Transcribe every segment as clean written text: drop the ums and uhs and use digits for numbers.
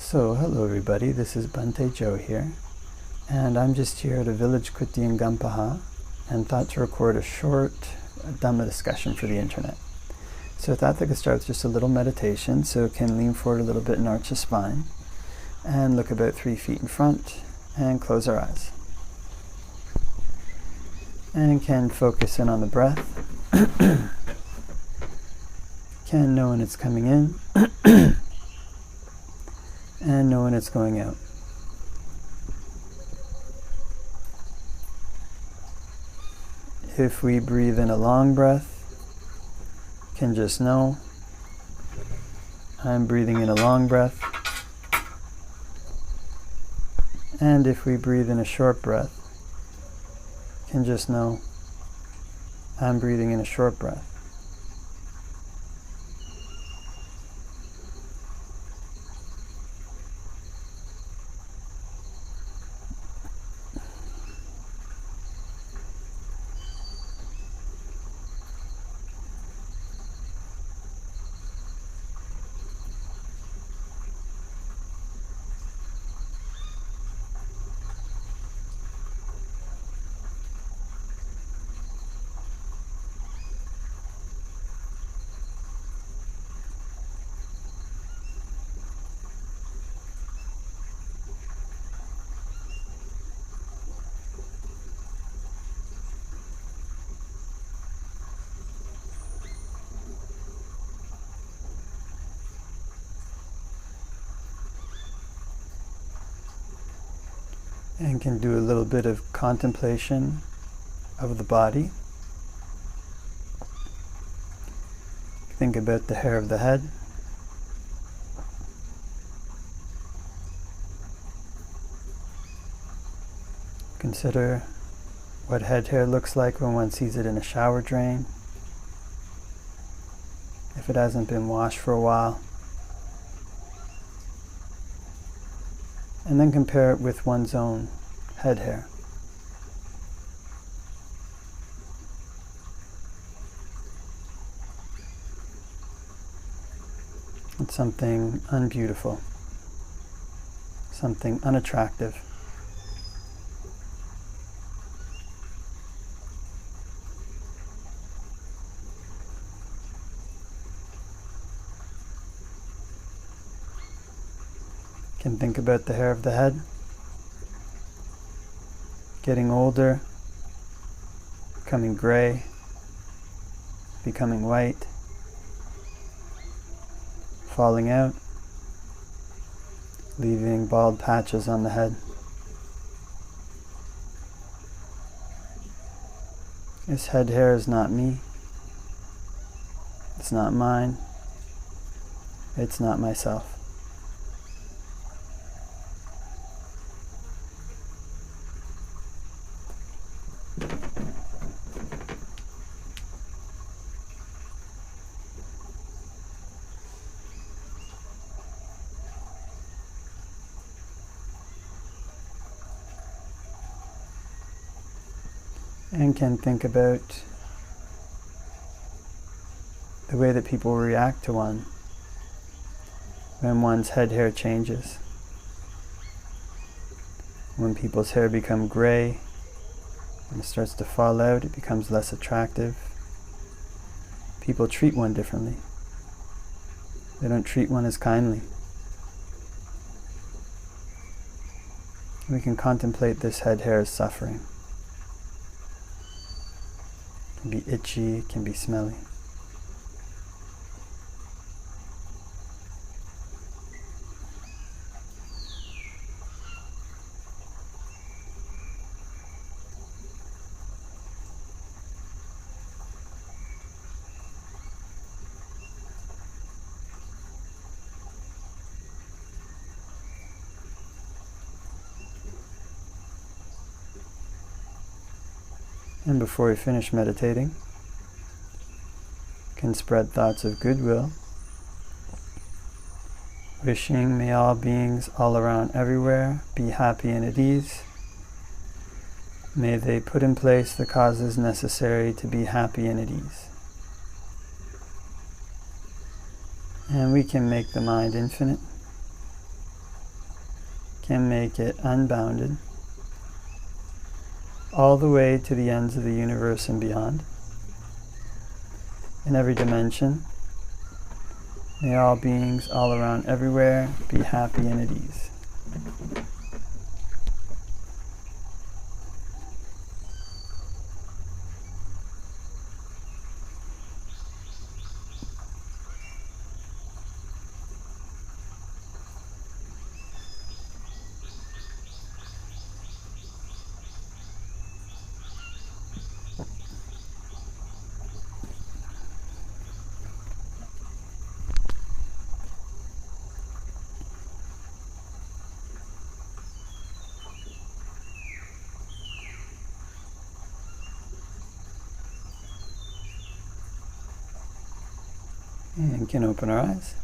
So, hello everybody, this is Bhante Joe here, and I'm just here at a village kuti in Gampaha and thought to record a short Dhamma discussion for the internet. So I thought that could start with just a little meditation, so it can lean forward a little bit and arch the spine, and look about 3 feet in front, and close our eyes. And can focus in on the breath. Can know when it's coming in, and know when it's going out. If we breathe in a long breath, can just know I'm breathing in a long breath. And if we breathe in a short breath, can just know I'm breathing in a short breath. And can do a little bit of contemplation of the body. Think about the hair of the head. Consider what head hair looks like when one sees it in a shower drain, if it hasn't been washed for a while. And then compare it with one's own head hair. It's something unbeautiful, something unattractive. Can think about the hair of the head, getting older, becoming gray, becoming white, falling out, leaving bald patches on the head. This head hair is not me. It's not mine. It's not myself. And can think about the way that people react to one when one's head hair changes. When people's hair become gray, when it starts to fall out, it becomes less attractive. People treat one differently. They don't treat one as kindly. We can contemplate this head hair as suffering. It can be itchy, it can be smelly. And before we finish meditating, can spread thoughts of goodwill, wishing may all beings all around everywhere be happy and at ease. May they put in place the causes necessary to be happy and at ease. And we can make the mind infinite. can make it unbounded, all the way to the ends of the universe and beyond. In every dimension, may all beings all around everywhere be happy and at ease. And can open our eyes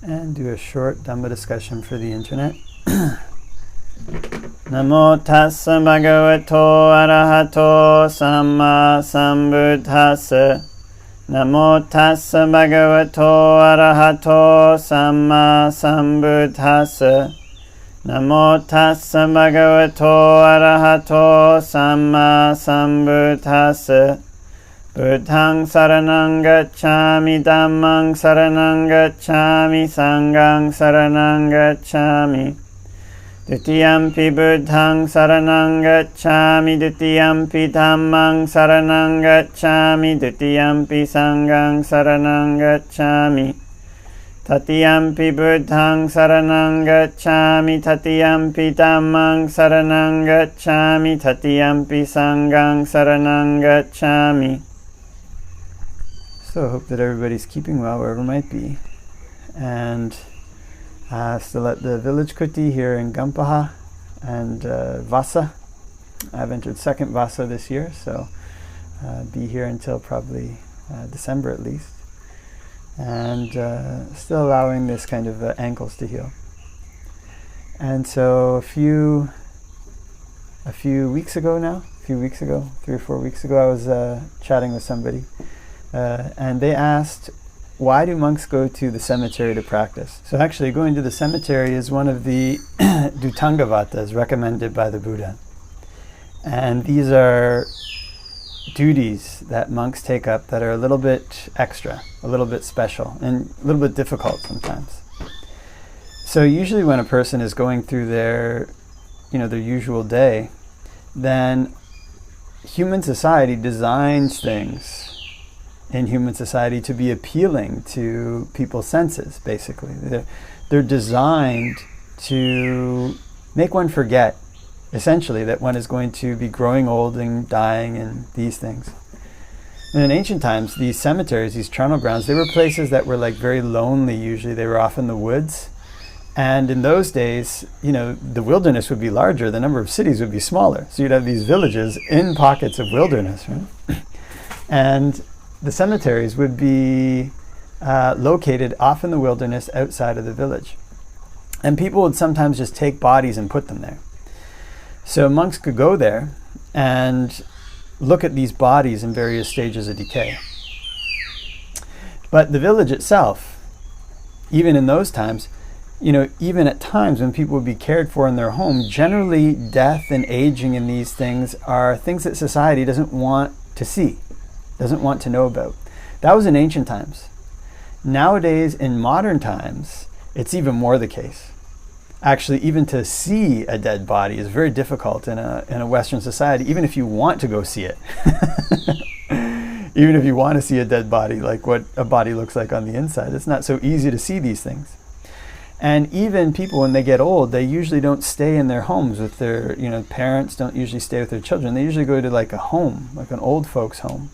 and do a short Dhamma discussion for the internet. Namo tassa bhagavato arahato samma sambuddhassa. Namo tassa bhagavato arahato samma sambuddhassa. Namo tassa bhagavato arahato samma sambuddhassa. Buddhaṃ saraṇaṃ gacchāmi, Dhammāṃ saraṇaṃ gacchāmi, Saṅghāṃ saraṇaṃ gacchāmi. Dutiyampi Buddhaṃ saraṇaṃ gacchāmi, Dutiyampi Dhammāṃ saraṇaṃ gacchāmi, Dutiyampi Saṅghāṃ saraṇaṃ gacchāmi. Tatiyampi Buddhaṃ saraṇaṃ gacchāmi, Tatiyampi Dhammāṃ saraṇaṃ gacchāmi, Tatiyampi Saṅghāṃ saraṇaṃ gacchāmi. So I hope that everybody's keeping well wherever it might be. And still at the village kuti here in Gampaha and Vasa. I've entered second Vasa this year, so be here until probably December at least. And still allowing this kind of ankles to heal. And so a few weeks ago, 3 or 4 weeks ago, I was chatting with somebody. And they asked, why do monks go to the cemetery to practice? So actually going to the cemetery is one of the Dhutangavatas recommended by the Buddha. And these are duties that monks take up that are a little bit extra, a little bit special, and a little bit difficult sometimes. So usually when a person is going through their usual day, then human society designs things in human society to be appealing to people's senses, basically. They're designed to make one forget, essentially, that one is going to be growing old and dying and these things. And in ancient times, these cemeteries, these charnel grounds, they were places that were like very lonely usually. They were off in the woods. And in those days, the wilderness would be larger, the number of cities would be smaller. So you'd have these villages in pockets of wilderness, right? And the cemeteries would be located off in the wilderness outside of the village. And people would sometimes just take bodies and put them there. So monks could go there and look at these bodies in various stages of decay. But the village itself, even in those times, even at times when people would be cared for in their home, generally death and aging and these things are things that society doesn't want to see, doesn't want to know about. That was in ancient times. Nowadays, in modern times, it's even more the case. Actually, even to see a dead body is very difficult in a Western society, even if you want to go see it. Even if you want to see a dead body, like what a body looks like on the inside, it's not so easy to see these things. And even people, when they get old, they usually don't stay in their homes with their, parents don't usually stay with their children. They usually go to like a home, like an old folks' home.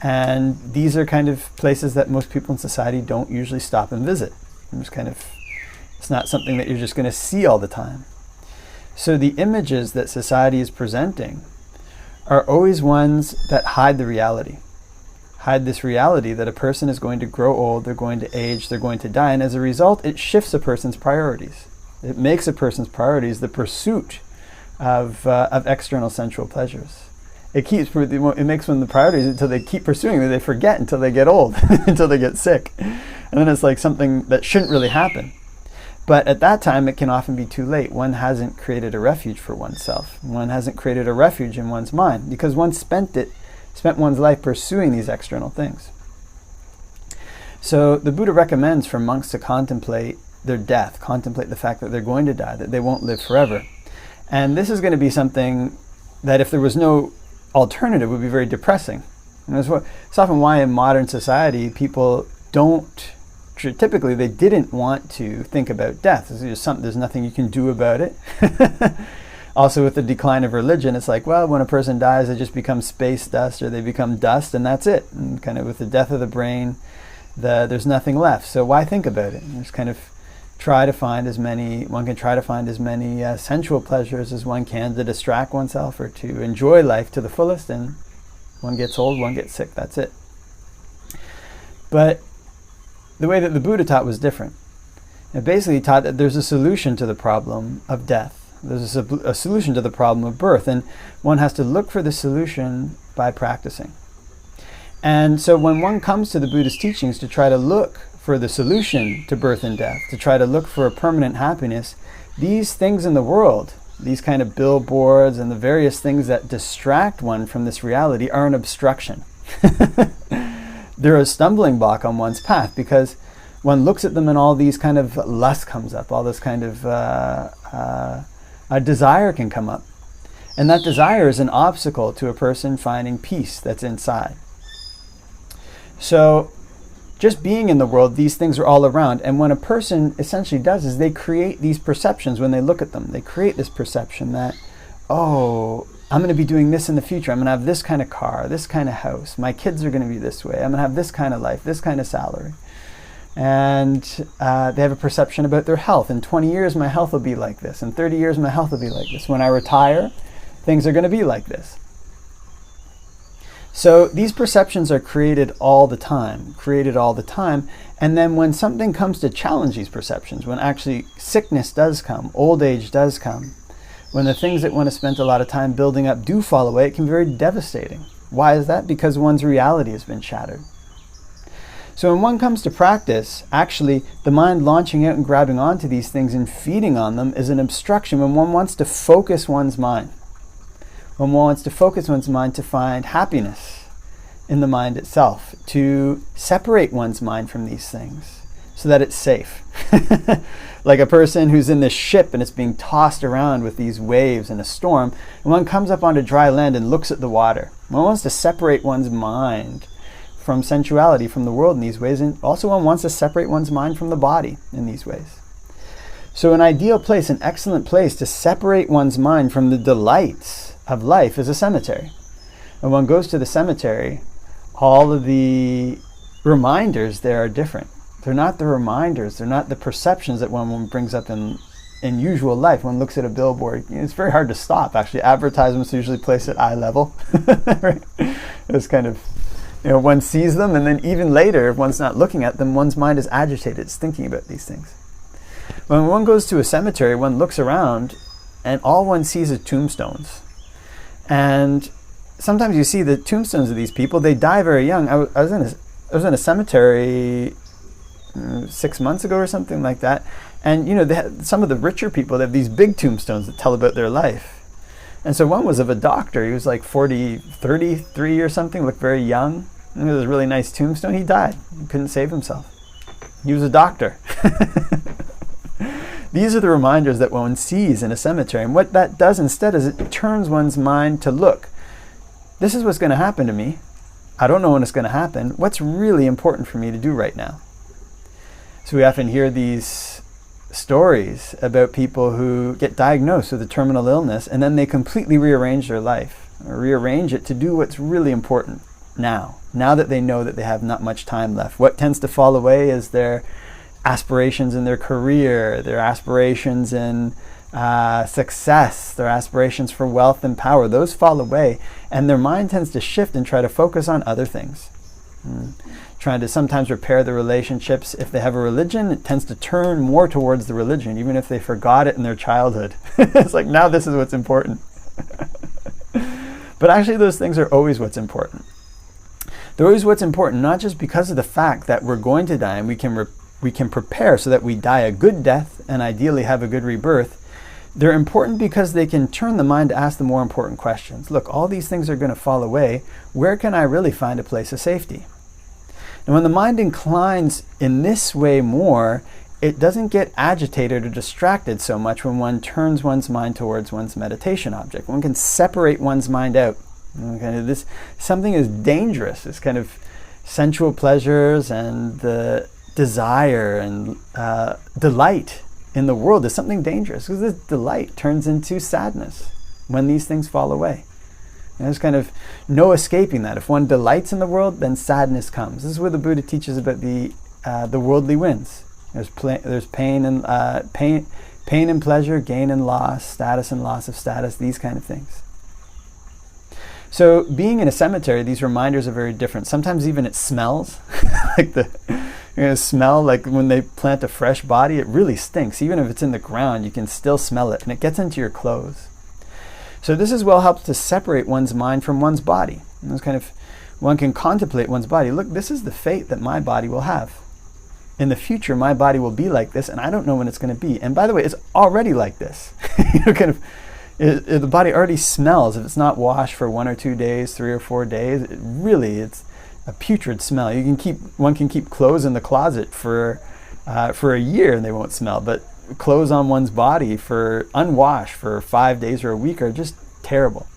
And these are kind of places that most people in society don't usually stop and visit. It's not something that you're just going to see all the time. So the images that society is presenting are always ones that hide the reality. Hide this reality that a person is going to grow old, they're going to age, they're going to die, and as a result, it shifts a person's priorities. It makes a person's priorities the pursuit of external sensual pleasures. It makes one the priorities until they keep pursuing them, they forget until they get old, until they get sick. And then it's like something that shouldn't really happen. But at that time, it can often be too late. One hasn't created a refuge for oneself. One hasn't created a refuge in one's mind, because one spent one's life pursuing these external things. So the Buddha recommends for monks to contemplate their death, contemplate the fact that they're going to die, that they won't live forever. And this is going to be something that, if there was no alternative, would be very depressing. And it's often why in modern society people typically they didn't want to think about death. There's nothing you can do about it. Also, with the decline of religion, it's like, well, when a person dies, they just become space dust, or they become dust, and that's it. And kind of with the death of the brain, there's nothing left. So why think about it? Just kind of one can try to find as many sensual pleasures as one can to distract oneself, or to enjoy life to the fullest, and one gets old, one gets sick, that's it. But the way that the Buddha taught was different. It basically taught that there's a solution to the problem of death. There's a solution to the problem of birth, and one has to look for the solution by practicing. And so when one comes to the Buddha's teachings to try to look for the solution to birth and death, to try to look for a permanent happiness, these things in the world, these kind of billboards and the various things that distract one from this reality, are an obstruction. They're a stumbling block on one's path, because one looks at them and all these kind of lust comes up, all this kind of a desire can come up. And that desire is an obstacle to a person finding peace that's inside. So just being in the world, these things are all around. And when a person essentially does is they create these perceptions when they look at them. They create this perception that, oh, I'm going to be doing this in the future. I'm going to have this kind of car, this kind of house. My kids are going to be this way. I'm going to have this kind of life, this kind of salary. And they have a perception about their health. In 20 years, my health will be like this. In 30 years, my health will be like this. When I retire, things are going to be like this. So these perceptions are created all the time. And then when something comes to challenge these perceptions, when actually sickness does come, old age does come, when the things that one has spent a lot of time building up do fall away, it can be very devastating. Why is that? Because one's reality has been shattered. So when one comes to practice, actually the mind launching out and grabbing onto these things and feeding on them is an obstruction when one wants to focus one's mind. When one wants to focus one's mind to find happiness in the mind itself, to separate one's mind from these things so that it's safe. Like a person who's in this ship and it's being tossed around with these waves in a storm, and one comes up onto dry land and looks at the water. One wants to separate one's mind from sensuality, from the world in these ways, and also one wants to separate one's mind from the body in these ways. So an ideal place, an excellent place to separate one's mind from the delights of life is a cemetery. When one goes to the cemetery, all of the reminders there are different. They're not the reminders, they're not the perceptions that one brings up in usual life. One looks at a billboard, it's very hard to stop. Actually, advertisements are usually placed at eye level. Right? It's kind of, one sees them, and then even later, if one's not looking at them, one's mind is agitated, it's thinking about these things. When one goes to a cemetery, one looks around, and all one sees is tombstones. And sometimes you see the tombstones of these people, they die very young. I was in a cemetery 6 months ago or something like that, and they had, some of the richer people, they have these big tombstones that tell about their life. And so one was of a doctor. He was like 33 or something, looked very young. And it was a really nice tombstone. He died. He couldn't save himself. He was a doctor. These are the reminders that one sees in a cemetery. And what that does instead is it turns one's mind to look. This is what's going to happen to me. I don't know when it's going to happen. What's really important for me to do right now? So we often hear these stories about people who get diagnosed with a terminal illness and then they completely rearrange their life, or rearrange it to do what's really important now that they know that they have not much time left. What tends to fall away is their aspirations in their career, their aspirations in success, their aspirations for wealth and power. Those fall away, and their mind tends to shift and try to focus on other things. Trying to sometimes repair the relationships. If they have a religion, it tends to turn more towards the religion, even if they forgot it in their childhood. It's like, now this is what's important. But actually those things are always what's important. They're always what's important, not just because of the fact that we're going to die and we can we can prepare so that we die a good death and ideally have a good rebirth, they're important because they can turn the mind to ask the more important questions. Look, all these things are going to fall away. Where can I really find a place of safety? And when the mind inclines in this way more, it doesn't get agitated or distracted so much when one turns one's mind towards one's meditation object. One can separate one's mind out. This something is dangerous. This kind of sensual pleasures and the desire and delight in the world is something dangerous, because this delight turns into sadness when these things fall away. And there's kind of no escaping that. If one delights in the world, then sadness comes. This is where the Buddha teaches about the worldly winds. There's pain and pleasure, gain and loss, status and loss of status, these kind of things. So being in a cemetery, these reminders are very different. Sometimes even it smells like smell like when they plant a fresh body, it really stinks. Even if it's in the ground, you can still smell it, and it gets into your clothes. So this as well helps to separate one's mind from one's body. And this kind of, one can contemplate one's body. Look, this is the fate that my body will have. In the future, my body will be like this, and I don't know when it's going to be. And by the way, it's already like this. The body already smells. If it's not washed for 1 or 2 days, 3 or 4 days, it's a putrid smell. One can keep clothes in the closet for a year and they won't smell, but clothes on one's body for unwashed for 5 days or a week are just terrible.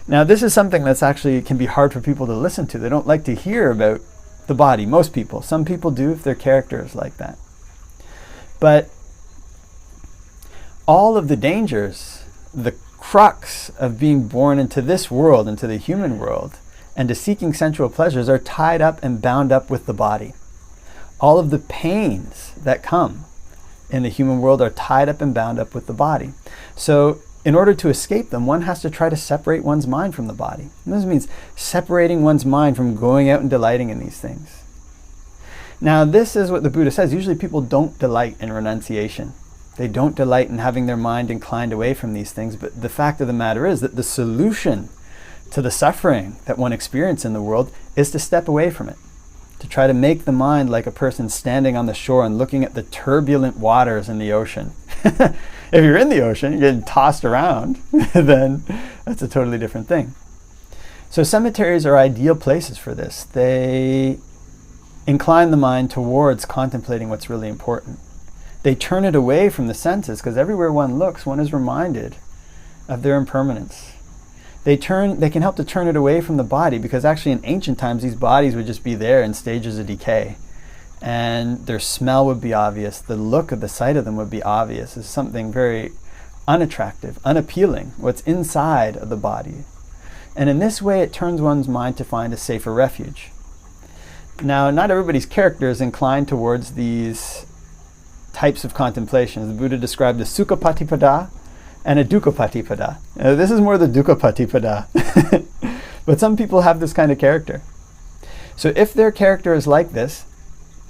Now, this is something that's actually can be hard for people to listen to. They don't like to hear about the body. Most people. Some people do if their character is like that. But all of the dangers, the crux of being born into this world, into the human world, and to seeking sensual pleasures are tied up and bound up with the body. All of the pains that come in the human world are tied up and bound up with the body. So in order to escape them, one has to try to separate one's mind from the body. And this means separating one's mind from going out and delighting in these things. Now, this is what the Buddha says. Usually people don't delight in renunciation. They don't delight in having their mind inclined away from these things. But the fact of the matter is that the solution to the suffering that one experiences in the world is to step away from it, to try to make the mind like a person standing on the shore and looking at the turbulent waters in the ocean. If you're in the ocean, you're getting tossed around, then that's a totally different thing. So cemeteries are ideal places for this. They incline the mind towards contemplating what's really important. They turn it away from the senses, because everywhere one looks, one is reminded of their impermanence. They can help to turn it away from the body, because actually in ancient times these bodies would just be there in stages of decay, and their smell would be obvious, the look of the sight of them would be obvious. It's something very unattractive, unappealing, what's inside of the body. And in this way it turns one's mind to find a safer refuge. Now, not everybody's character is inclined towards these types of contemplations. The Buddha described a sukha patipada and a dukkha patipada. This is more the dukkha patipada. But some people have this kind of character. So if their character is like this,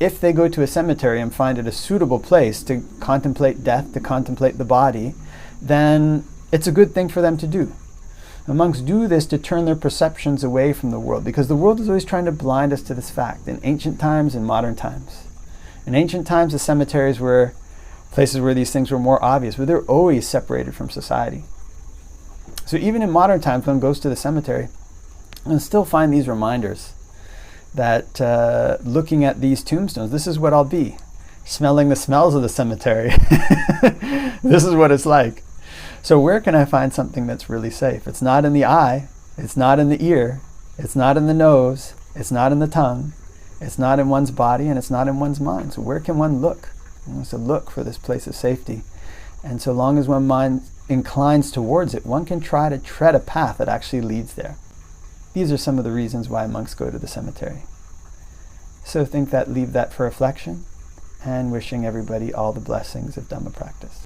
if they go to a cemetery and find it a suitable place to contemplate death, to contemplate the body, then it's a good thing for them to do. The monks do this to turn their perceptions away from the world, because the world is always trying to blind us to this fact, in ancient times and modern times. In ancient times, the cemeteries were places where these things were more obvious, but they're always separated from society. So even in modern times, when one goes to the cemetery, one still find these reminders that looking at these tombstones, this is what I'll be. Smelling the smells of the cemetery. This is what it's like. So where can I find something that's really safe? It's not in the eye, it's not in the ear, it's not in the nose, it's not in the tongue, it's not in one's body, and it's not in one's mind. So where can one look? One wants to look for this place of safety. And so long as one's mind inclines towards it, one can try to tread a path that actually leads there. These are some of the reasons why monks go to the cemetery. So leave that for reflection, and wishing everybody all the blessings of Dhamma practice.